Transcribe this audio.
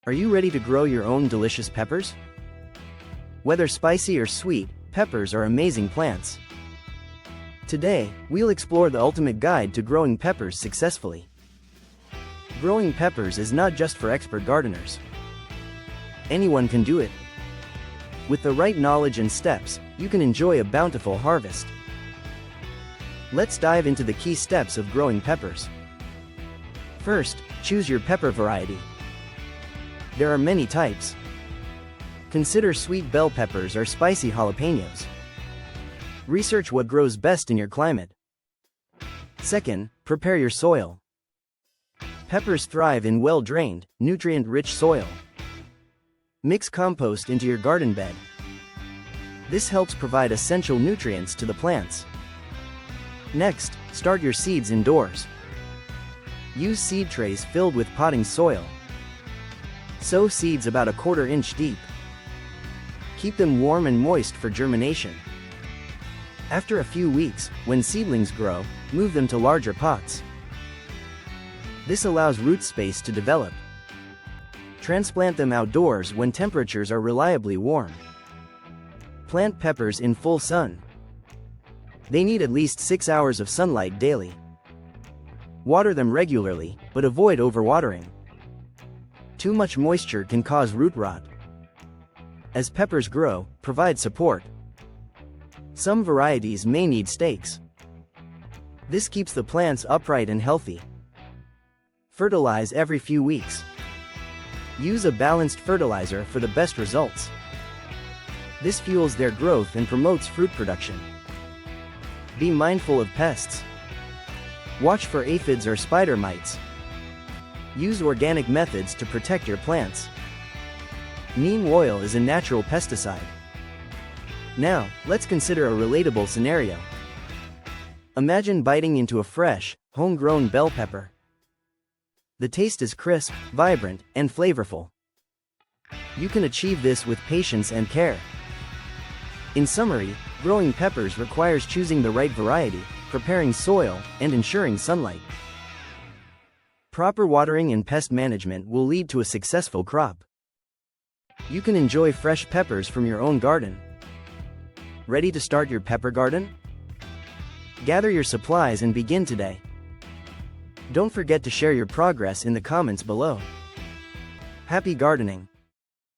Are you ready to grow your own delicious peppers? Whether spicy or sweet, peppers are amazing plants. Today, we'll explore the ultimate guide to growing peppers successfully. Growing peppers is not just for expert gardeners. Anyone can do it. With the right knowledge and steps, you can enjoy a bountiful harvest. Let's dive into the key steps of growing peppers. First, choose your pepper variety. There are many types. Consider sweet bell peppers or spicy jalapenos. Research what grows best in your climate. Second, prepare your soil. Peppers thrive in well-drained, nutrient-rich soil. Mix compost into your garden bed. This helps provide essential nutrients to the plants. Next, start your seeds indoors. Use seed trays filled with potting soil. Sow seeds about 1/4 inch deep. Keep them warm and moist for germination. After a few weeks, when seedlings grow, move them to larger pots. This allows root space to develop. Transplant them outdoors when temperatures are reliably warm. Plant peppers in full sun. They need at least 6 hours of sunlight daily. Water them regularly, but avoid overwatering. Too much moisture can cause root rot. As peppers grow, provide support. Some varieties may need stakes. This keeps the plants upright and healthy. Fertilize every few weeks. Use a balanced fertilizer for the best results. This fuels their growth and promotes fruit production. Be mindful of pests. Watch for aphids or spider mites. Use organic methods to protect your plants. Neem oil is a natural pesticide. Now, let's consider a relatable scenario. Imagine biting into a fresh, homegrown bell pepper. The taste is crisp, vibrant, and flavorful. You can achieve this with patience and care. In summary, growing peppers requires choosing the right variety, preparing soil, and ensuring sunlight. Proper watering and pest management will lead to a successful crop. You can enjoy fresh peppers from your own garden. Ready to start your pepper garden? Gather your supplies and begin today. Don't forget to share your progress in the comments below. Happy gardening!